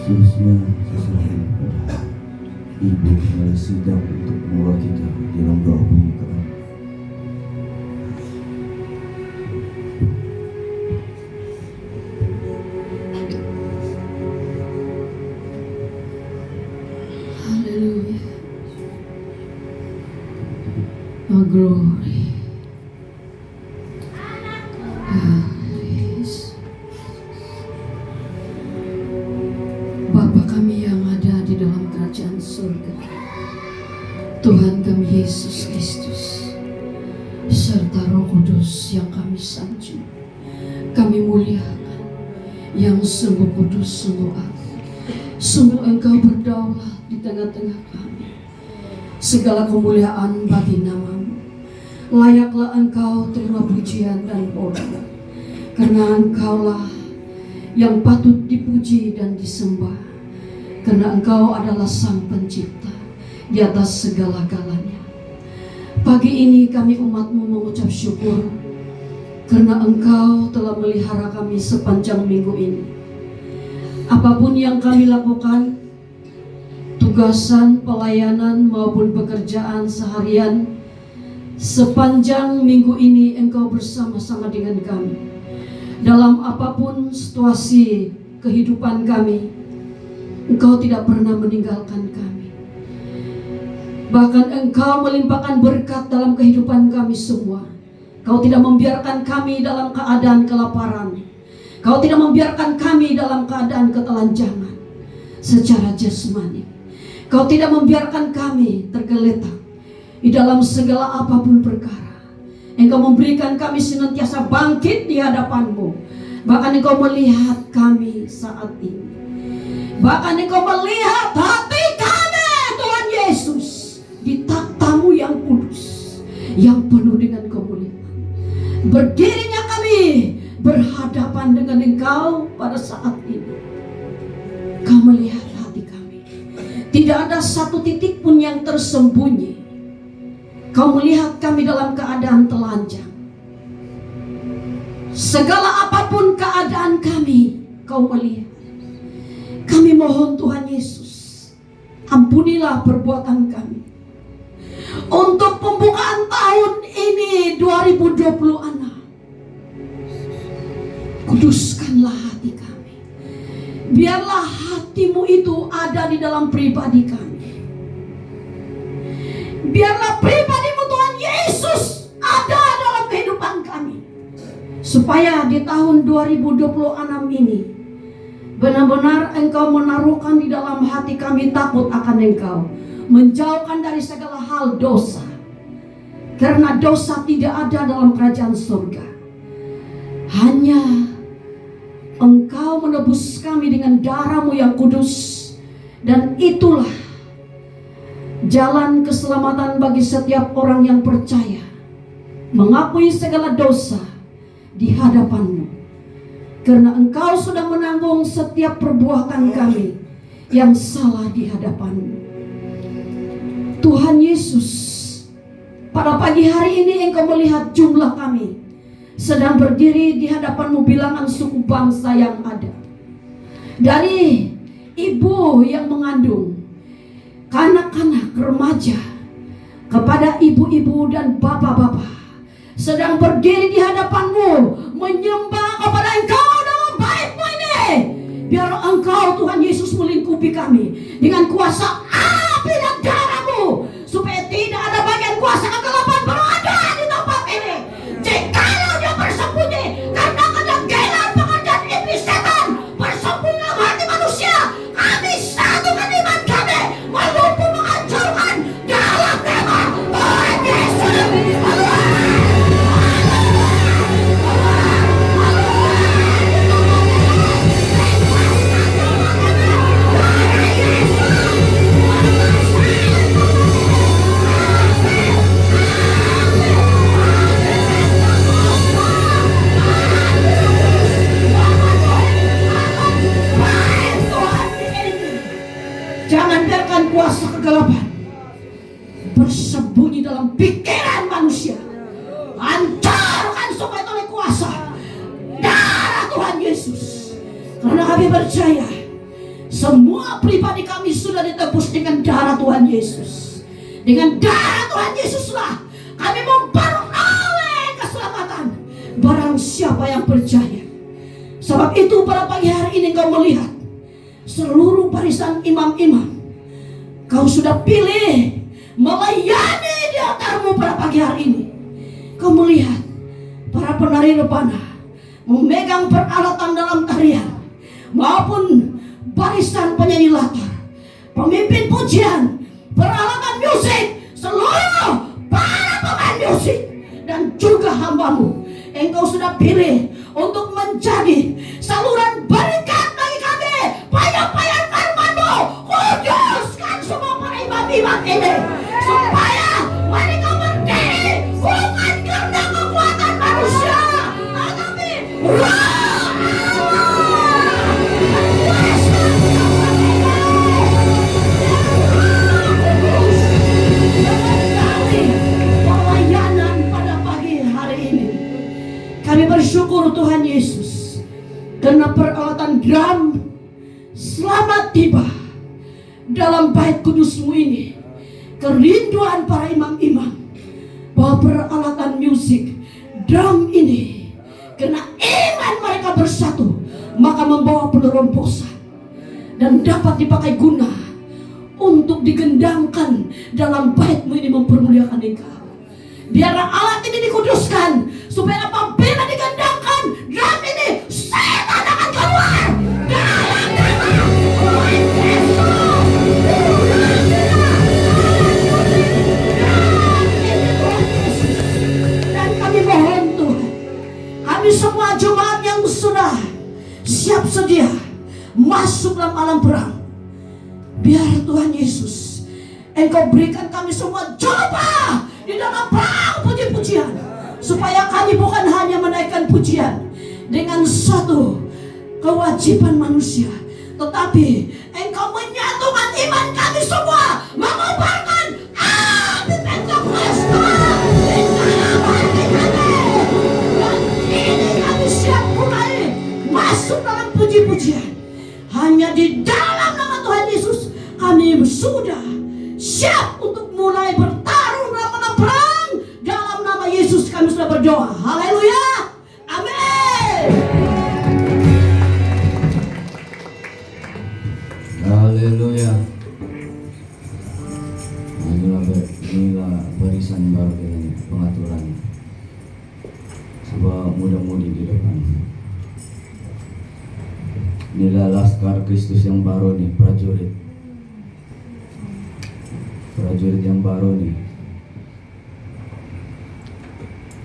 Seterusnya sesuai pada Ibu mulai sidang untuk membawa kita dalam doa pembukaan. Haleluya. Oh glory. Bapa kami yang ada di dalam kerajaan surga, Tuhan kami Yesus Kristus, serta Roh Kudus yang kami sanjung, kami muliakan, yang sungguh kudus, sungguh agung, sungguh Engkau berdaulat di tengah-tengah kami. Segala kemuliaan bagi nama-Mu, layaklah Engkau terima pujian dan hormat, karena Engkaulah yang patut dipuji dan disembah, karena Engkau adalah Sang Pencipta di atas segala-galanya. Pagi ini kami umat-Mu mengucap syukur karena Engkau telah melihara kami sepanjang minggu ini. Apapun yang kami lakukan, tugasan, pelayanan maupun pekerjaan seharian, sepanjang minggu ini Engkau bersama-sama dengan kami. Dalam apapun situasi kehidupan kami, Engkau tidak pernah meninggalkan kami. Bahkan Engkau melimpahkan berkat dalam kehidupan kami semua. Kau tidak membiarkan kami dalam keadaan kelaparan. Kau tidak membiarkan kami dalam keadaan ketelanjangan secara jasmani. Kau tidak membiarkan kami tergeletak di dalam segala apapun perkara. Engkau memberikan kami senantiasa bangkit di hadapan-Mu. Bahkan Engkau melihat kami saat ini. Bahkan Engkau melihat hati kami, Tuhan Yesus, di takhta-Mu yang kudus, yang penuh dengan kemuliaan. Berdirinya kami berhadapan dengan Engkau pada saat ini. Kau melihat hati kami. Tidak ada satu titik pun yang tersembunyi. Kau melihat kami dalam keadaan telanjang. Segala apapun keadaan kami, Kau melihat. Kami mohon Tuhan Yesus, ampunilah perbuatan kami. Untuk pembukaan tahun ini 2026, kuduskanlah hati kami. Biarlah hati-Mu itu ada di dalam pribadi kami. Biarlah pribadi-Mu Tuhan Yesus ada dalam kehidupan kami. Supaya di tahun 2026 ini benar-benar Engkau menaruhkan di dalam hati kami takut akan Engkau. Menjauhkan dari segala hal dosa. Karena dosa tidak ada dalam kerajaan surga. Hanya Engkau menebus kami dengan darah-Mu yang kudus. Dan itulah jalan keselamatan bagi setiap orang yang percaya, mengakui segala dosa di hadapan-Mu. Karena Engkau sudah menanggung setiap perbuatan kami yang salah di hadapan-Mu. Tuhan Yesus, pada pagi hari ini Engkau melihat jumlah kami sedang berdiri di hadapan-Mu, bilangan suku bangsa yang ada. Dari ibu yang mengandung, kanak-kanak, remaja, kepada ibu-ibu dan bapak-bapak, sedang berdiri di hadapan-Mu, menyembah kepada Engkau dalam bait-Mu ini. Biar Engkau Tuhan Yesus melingkupi kami dengan kuasa api dan darah-Mu, supaya tidak ada bagian kuasa kegelapan berada di tempat ini. Jikalau dia bersembunyi karena kedagingan pekerjaan iblis setan bersembunyi dalam hati manusia, kami satukan iman kami, melumpuh menghancurkan dalam nama Tuhan Yesus. Jangan biarkan kuasa kegelapan bersembunyi dalam pikiran manusia. Hancurkan supaya oleh kuasa darah Tuhan Yesus. Karena kami percaya Semua pribadi kami sudah ditebus dengan darah Tuhan Yesus. Dengan darah Tuhan Yesuslah kami memperoleh keselamatan barang siapa yang percaya. Sebab itu pada pagi hari ini kau melihat seluruh barisan imam-imam kau sudah pilih melayani di altarmu pada pagi hari ini. Kau melihat para penari rebana memegang peralatan dalam tarian maupun barisan penyanyi latar, pemimpin pujian, peralatan musik, seluruh para pemain musik, dan juga hambamu. Engkau sudah pilih untuk menjadi saluran berkat bagi kami, payah-payah firman-Mu. Kuduskan semua para imam-imam ini supaya mereka berdiri bukan karena kekuatan manusia, tetapi roh pelayanan pada pagi hari ini. Kami bersyukur Tuhan Yesus karena peralatan drum selamat tiba dalam bait kudus-Mu ini. Kerinduan para imam-imam bahwa peralatan musik drum ini karena iman mereka bersatu maka membawa penerombosan dan dapat dipakai guna untuk digendangkan dalam bait-Mu ini mempermuliakan Engkau. Biarlah alat ini dikuduskan supaya apabila digendangkan drum ini, setan akan keluar dalam nama Tuhan Yesus. Dan kami mohon Tuhan, kami semua jemaat yang sudah siap sedia masuk dalam alam perang, biar Tuhan Yesus Engkau berikan kami semua jubah di dalam perang puji-pujian, supaya kami bukan hanya menaikkan pujian dengan suatu kewajiban manusia, tetapi Engkau menyatukan iman kami semua, mengobarkan api Pentakosta di dalam hati kami. Dan ini kami siap mulai masuk dalam puji-pujian. Hanya di dalam nama Tuhan Yesus kami sudah siap untuk mulai bertarung dalam perang. Dalam nama Yesus kami sudah berdoa. Haleluya. Amin. Haleluya. Inilah barisan baru ini, pengaturan. Coba mudah-mudi di depan. Inilah laskar Kristus yang baru nih, prajurit yang baru nih.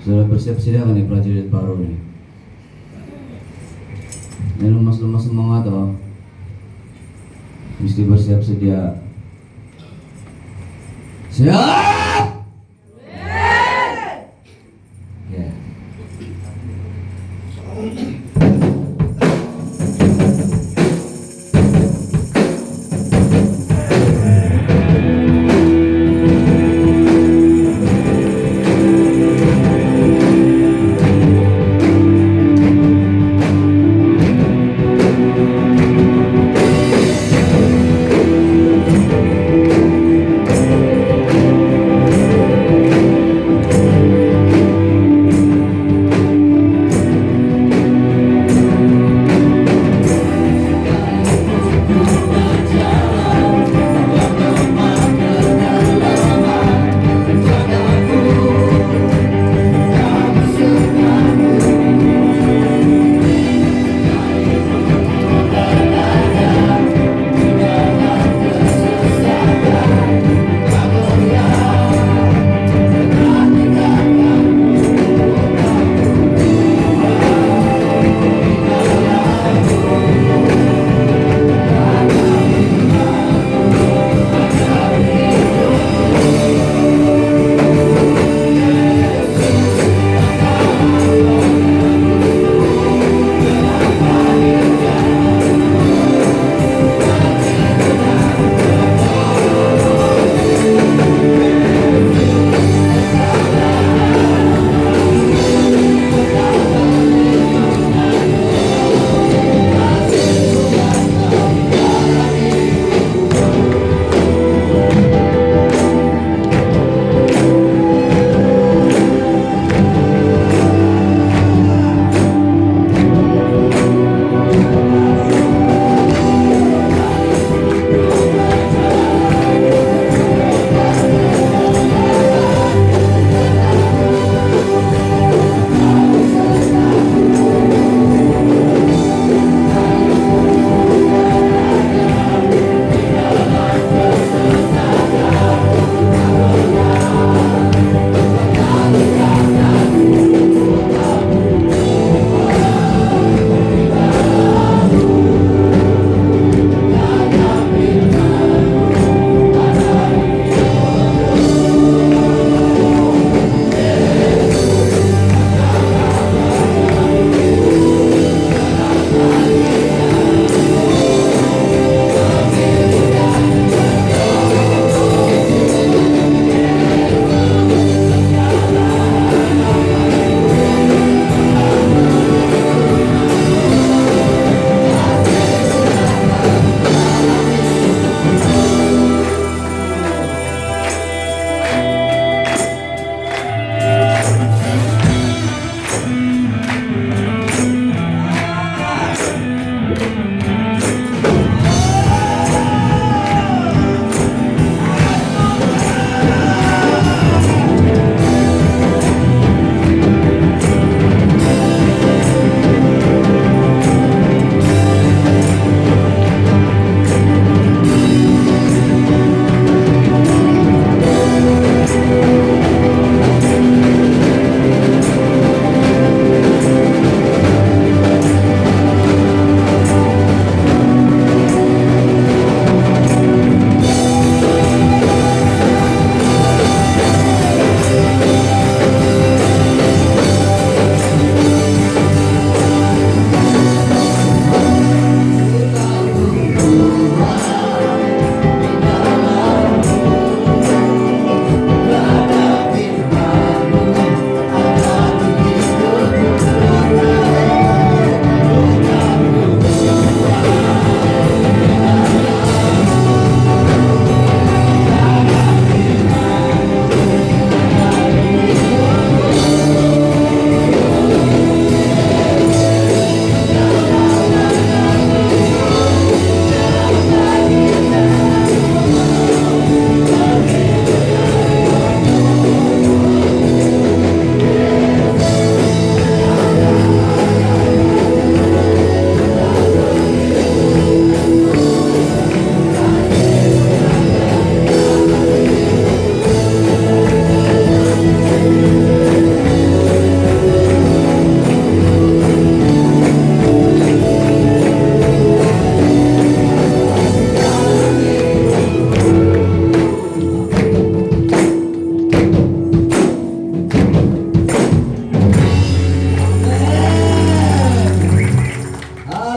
Sudah bersiap sedia kan nih prajurit baru nih? Ini lemas-lemas semangat oh. Mesti bersiap sedia. Siap! Ya.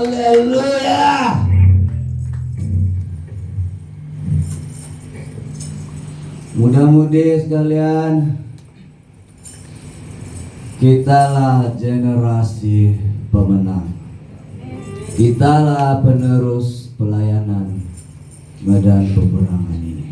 Haleluya. Mudah-mudi sekalian, kitalah generasi pemenang. Kitalah penerus pelayanan medan peperangan ini.